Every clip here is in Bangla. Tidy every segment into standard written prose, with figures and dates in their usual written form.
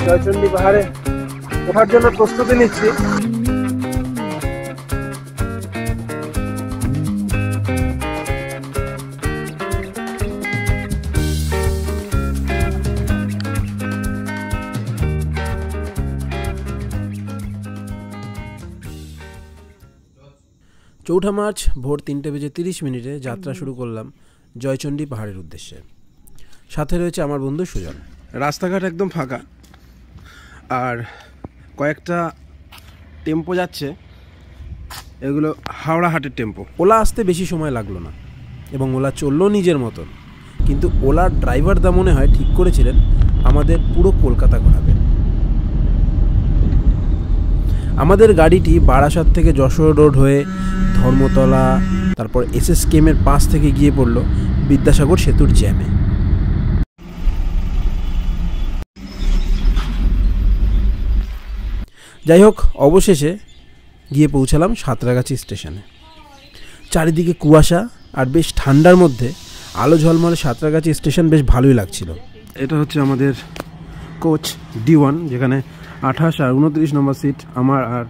জয়চণ্ডী পাহাড়ে ওঠার জন্য প্রস্তুতি নিচ্ছি। চৌঠা মার্চ ভোর 3:30 যাত্রা শুরু করলাম জয়চণ্ডী পাহাড়ের উদ্দেশ্যে। সাথে রয়েছে আমার বন্ধু সুজন। রাস্তাঘাট একদম ফাঁকা, আর কয়েকটা টেম্পো যাচ্ছে, এগুলো হাওড়া হাটের টেম্পো। ওলা আসতে বেশি সময় লাগলো না এবং ওলা চললো নিজের মতন, কিন্তু ওলার ড্রাইভার দা মনে হয় ঠিক করেছিলেন আমাদের পুরো কলকাতা ঘোরাবেন। আমাদের গাড়িটি বারাসাত থেকে যশোর রোড হয়ে ধর্মতলা, তারপর SSKM-এর পাশ থেকে গিয়ে পড়ল বিদ্যাসাগর সেতুর জ্যামে। যাই হোক, অবশেষে গিয়ে পৌঁছালাম সাঁতরাগাছি স্টেশনে। চারিদিকে কুয়াশা আর বেশ ঠান্ডার মধ্যে আলো ঝলমলে সাঁতরাগাছি স্টেশন বেশ ভালোই লাগছিল। এটা হচ্ছে আমাদের কোচ D1, যেখানে 28 আর 29 নম্বর সিট আমার আর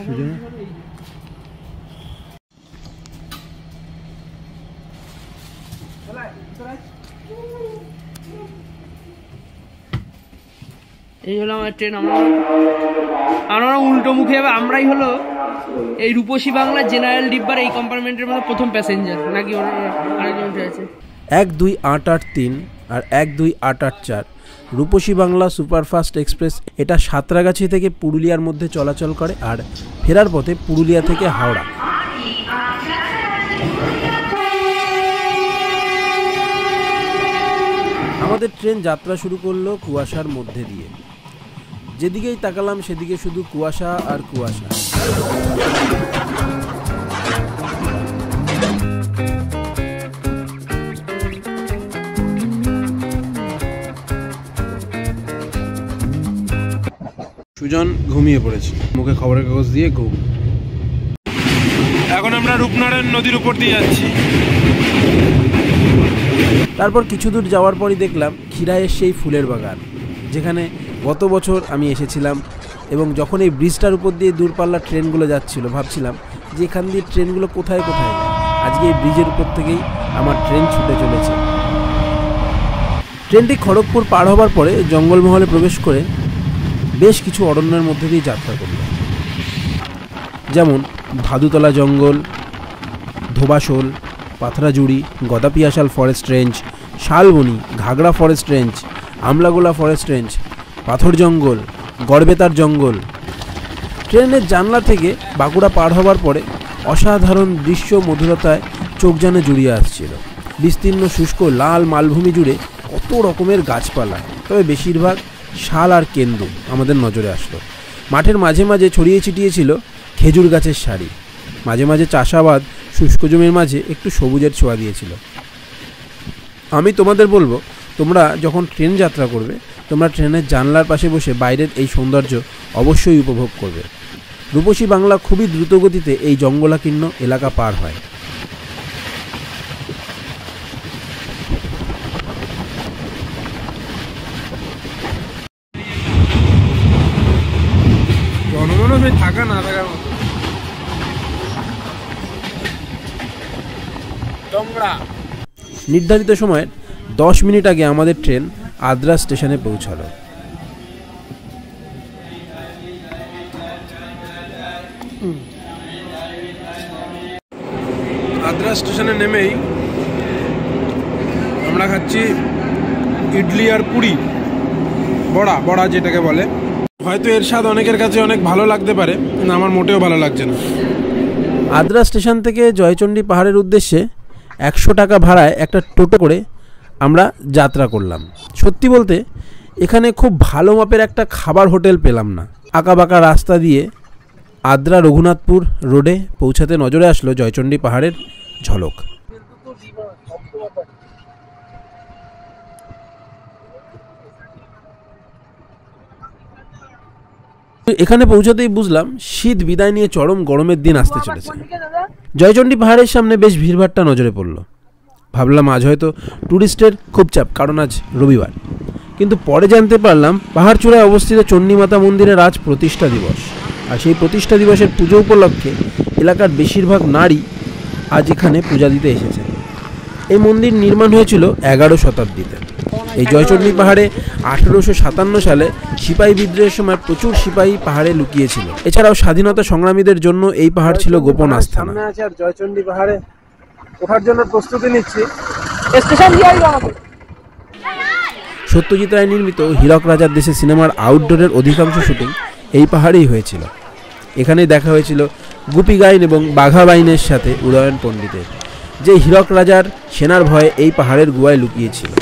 সুজনের। এই হলো আমার ট্রেন। আমরা উল্টো মুখে যাবে। আমরাই হলো এই রূপসী বাংলা জেনারেল ডিব্বার এই কম্পার্টমেন্টের মধ্যে প্রথম প্যাসেঞ্জার, নাকি আরেকজন আছে? 12883 আর 12884 রূপসী বাংলা সুপারফাস্ট এক্সপ্রেস। এটা সাঁতরাগাছি থেকে পুরুলিয়ার মধ্যে চলাচল করে আর ফেরার পথে পুরুলিয়া থেকে হাওড়া। আমাদের ট্রেন যাত্রা শুরু করলো কুয়াশার মধ্যে দিয়ে। যেদিকেই তাকালাম সেদিকে শুধু কুয়াশা আর কুয়াশা। সুজন ঘুমিয়ে পড়েছে, মুখে খবরের কাগজ দিয়ে ঘুম। এখন আমরা রূপনারায়ণ নদীর উপর দিয়ে যাচ্ছি। তারপর কিছু দূর যাওয়ার পরই দেখলাম খিরাইয়ের সেই ফুলের বাগান, যেখানে গত বছর আমি এসেছিলাম। এবং যখন এই ব্রিজটার উপর দিয়ে দূরপাল্লার ট্রেনগুলো যাচ্ছিল, ভাবছিলাম যে এখান দিয়ে ট্রেনগুলো কোথায় কোথায় যায়। আজকে এই ব্রিজের উপর থেকেই আমার ট্রেন ছুটে চলেছে। ট্রেনটি খড়গপুর পার হবার পরে জঙ্গলমহলে প্রবেশ করে বেশ কিছু অরণ্যের মধ্যে দিয়ে যাত্রা করল, যেমন ভাদুতলা জঙ্গল, ধোবাশোল, পাথরাজুড়ি, গদাপিয়াশাল ফরেস্ট রেঞ্জ, শালবনি, ঘাগড়া ফরেস্ট রেঞ্জ, আমলাগোলা ফরেস্ট রেঞ্জ, পাথর জঙ্গল, গড়বেতার জঙ্গল। ট্রেনের জানলা থেকে বাঁকুড়া পার হবার পরে অসাধারণ দৃশ্য মধুরতায় চোখ জানে জুড়িয়ে আসছিল। বিস্তীর্ণ শুষ্ক লাল মালভূমি জুড়ে কত রকমের গাছপালা, তবে বেশিরভাগ শাল আর কেন্দু আমাদের নজরে আসলো। মাঠের মাঝে মাঝে ছড়িয়ে ছিটিয়ে ছিল খেজুর গাছের সারি। মাঝে মাঝে চাষাবাদ শুষ্ক জমির মাঝে একটু সবুজের ছোঁয়া দিয়েছিল। আমি তোমাদের বলবো, তোমরা যখন ট্রেন যাত্রা করবে, তোমরা ট্রেনের জানলার পাশে বসে বাইরের এই সৌন্দর্য অবশ্যই উপভোগ করবে। রূপসী বাংলা খুবই দ্রুতগতিতে এই জঙ্গলাকীর্ণ এলাকা পার হয়। থাকা না থাকার মতো নির্ধারিত সময়ের 10 মিনিট আগে আমাদের ট্রেন আদ্রা স্টেশনে পৌঁছালো। আদ্রা স্টেশনে নেমেই আমরা খাচ্ছি ইডলি আর পুরি, বড়া বড়া যেটাকে বলে। হয়তো এর স্বাদ অনেকের কাছে অনেক ভালো লাগতে পারে, কিন্তু আমার মোটেও ভালো লাগছে না। আদ্রা স্টেশন থেকে জয়চণ্ডী পাহাড়ের উদ্দেশ্যে 100 টাকা ভাড়ায় একটা টোটো করে আমরা যাত্রা করলাম। সত্যি বলতে এখানে খুব ভালো মাপের একটা খাবার হোটেল পেলাম না। আঁকাবাঁকা রাস্তা দিয়ে আদ্রা রঘুনাথপুর রোডে পৌঁছাতে নজরে আসলো জয়চণ্ডী পাহাড়ের ঝলক। এখানে পৌঁছাতেই বুঝলাম শীত বিদায় নিয়ে চরম গরমের দিন আসতে চলেছে। জয়চণ্ডী পাহাড়ের সামনে বেশ ভিড়ভাট্টা নজরে পড়ল। ভাবলাম আজ হয়তো ট্যুরিস্টের খুব চাপ, কারণ আজ রবিবার। কিন্তু পরে জানতে পারলাম পাহাড়চূড়ায় অবস্থিত চণ্ডীমাতা মন্দিরের আজ প্রতিষ্ঠা দিবস। আর সেই প্রতিষ্ঠা দিবসের পুজো উপলক্ষে এলাকার বেশিরভাগ নারী আজ এখানে পূজা দিতে এসেছে। এই মন্দির নির্মাণ হয়েছিল 11 শতাব্দীতে। এই জয়চণ্ডী পাহাড়ে 1857 সালে সিপাহী বিদ্রোহের সময় প্রচুর সিপাহী পাহাড়ে লুকিয়েছিল। এছাড়াও স্বাধীনতা সংগ্রামীদের জন্য এই পাহাড় ছিল গোপন আস্থানা। আর জয়চণ্ডী পাহাড়ে ওঠার জন্য প্রস্তুতি নিচ্ছি। সত্যজিৎ রায় নির্মিত হীরক রাজার দেশে সিনেমার আউটডোরের অধিকাংশ শুটিং এই পাহাড়েই হয়েছিল। এখানেই দেখা হয়েছিল গুপি গাইন এবং বাঘা বাইনের সাথে উদয়ন পণ্ডিতের, যে হীরক রাজার সেনার ভয়ে এই পাহাড়ের গুহায় লুকিয়েছিল।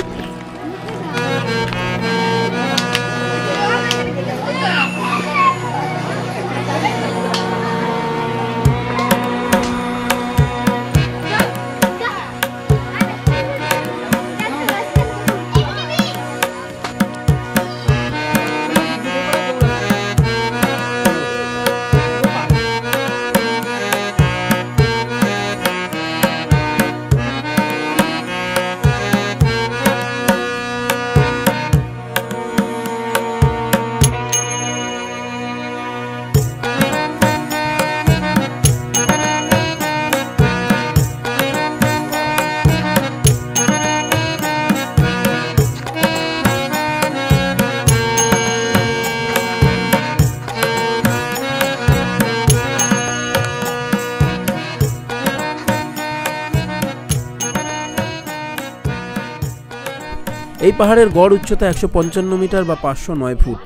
এই পাহাড়ের গড় উচ্চতা 155 মিটার বা 509 ফুট।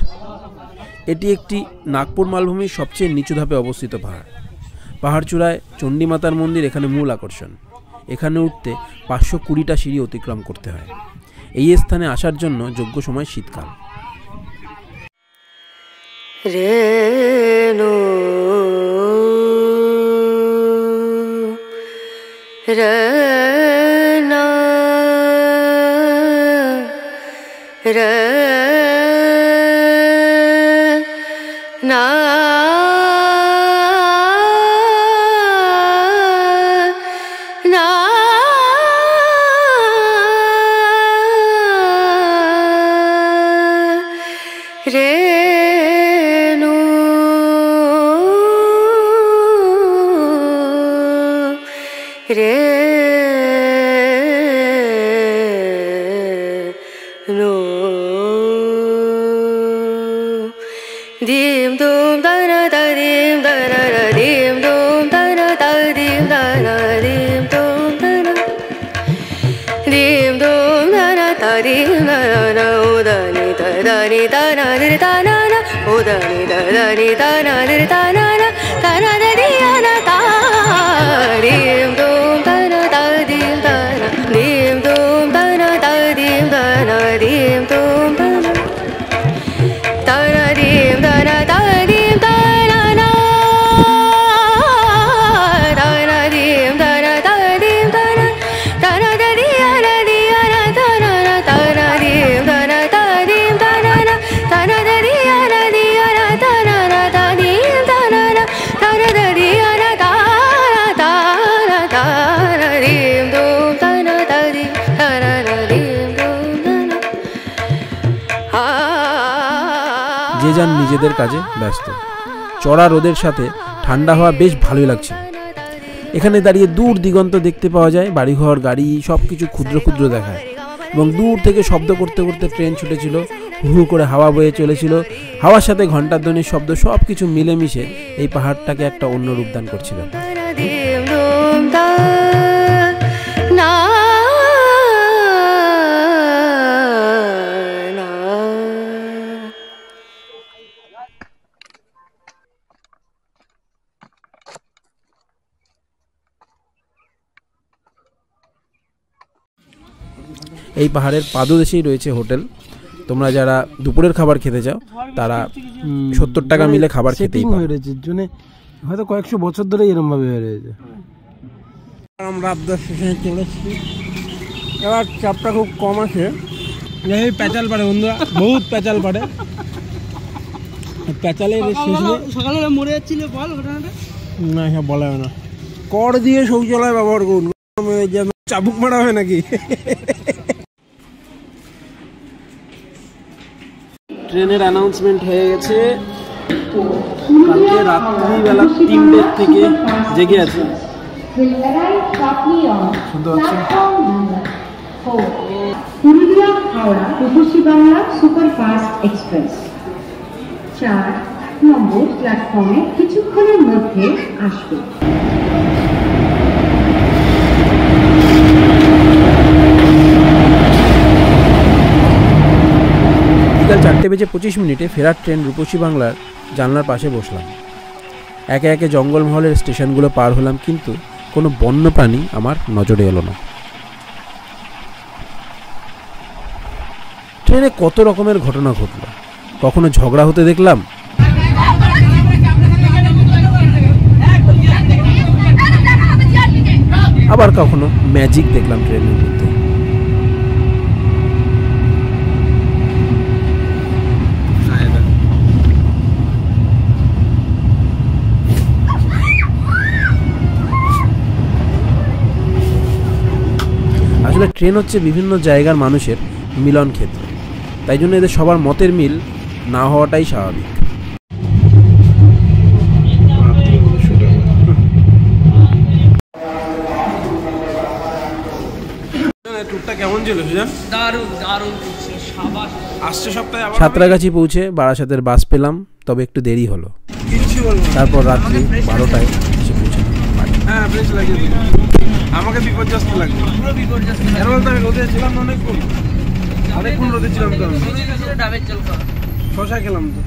এটি একটি নাগপুর মালভূমির সবচেয়ে নিচু ধাপে অবস্থিত পাহাড়। পাহাড়চূড়ায় চণ্ডীমাতার মন্দির এখানে মূল আকর্ষণ। এখানে উঠতে 520টা সিঁড়ি অতিক্রম করতে হয়। এই স্থানে আসার জন্য যোগ্য সময় শীতকাল। যে যান নিজেদের কাজে ব্যস্ত। চড়া রোদের সাথে ঠান্ডা হওয়া বেশ ভালোই লাগছে। এখানে দাঁড়িয়ে দূর দিগন্ত দেখতে পাওয়া যায় বাড়িঘর, গাড়ি, সব কিছু ক্ষুদ্র ক্ষুদ্র দেখায়। এবং দূর থেকে শব্দ করতে করতে ট্রেন ছুটেছিল, হু হু করে হাওয়া বয়ে চলেছিল। হাওয়ার সাথে ঘণ্টার ধ্বনির শব্দ সব কিছু মিলেমিশে এই পাহাড়টাকে একটা অন্য রূপ দান করছিল। এই পাহাড়ের পাদদেশেই রয়েছে হোটেল। তোমরা যারা দুপুরের খাবার খেতে চাও তারা 70 টাকা মিলে খাবার খেতেই পারো। হয়তো কয়েকশো বছর ধরে এরকম ভাবে হয়ে রয়েছে। আমরা আবদার স্টেশনে চলে এসেছি। এবার চাপটা খুব কম আছে। এই প্যাচাল পাড়ে বন্ধুরা, বহুত প্যাচাল পাড়ে। প্যাচালের শেষ নেই। সকালবেলা মরে যাচ্ছিল বল ঘটনাটা? না, সব বলা হয় না। কর দিয়ে শৌচালয় ব্যবহার করুন, চাবুক মারা হয় নাকি? ট্রেনের অ্যানাউন্সমেন্ট হয়ে গেছে। কালকে রাত্রিবেলা 3টের থেকে জেগে আছে। শুনতে পাচ্ছেন? পুরুলিয়া হাওড়া রূপসী বাংলা সুপারফাস্ট এক্সপ্রেস 4 নম্বর প্ল্যাটফর্মে কিছুক্ষণের মধ্যে আসবে। বিকাল 4:25 ফেরার ট্রেন রূপসী বাংলার জানলার পাশে বসলাম। একে একে জঙ্গলমহলের স্টেশনগুলো পার হলাম, কিন্তু কোনো বন্যপ্রাণী আমার নজরে এলো না। ট্রেনে কত রকমের ঘটনা ঘটল। কখনো ঝগড়া হতে দেখলাম, আবার কখনো ম্যাজিক দেখলাম ট্রেনের মধ্যে। আসলে ট্রেন হচ্ছে বিভিন্ন জায়গার মানুষের মিলন ক্ষেত্র, তাই জন্য এদের সবার মতের মিল না হওয়াটাই স্বাভাবিক। ট্যুরটা কেমন ছিল সুজান? দারুণ দারুণ সাবাস। আসছে সপ্তাহে আবার সাঁতরাগাছি পৌঁছে বারাসাতের বাস পেলাম, তবে একটু দেরি হলো। কিচ্ছু বলবো না। তারপর রাত্রি 12টায় এসে পৌঁছালাম। হ্যাঁ বেশ লাগিয়ে দিল। আমাকে বিপর্যস্ত লাগলো, পুরো বিপর্যস্ত। এর বলতে আমি রোদে ছিলাম অনেকক্ষণ রোদে ছিলাম তো। ডাবের জল খাওয়া। শশা খেলাম তো।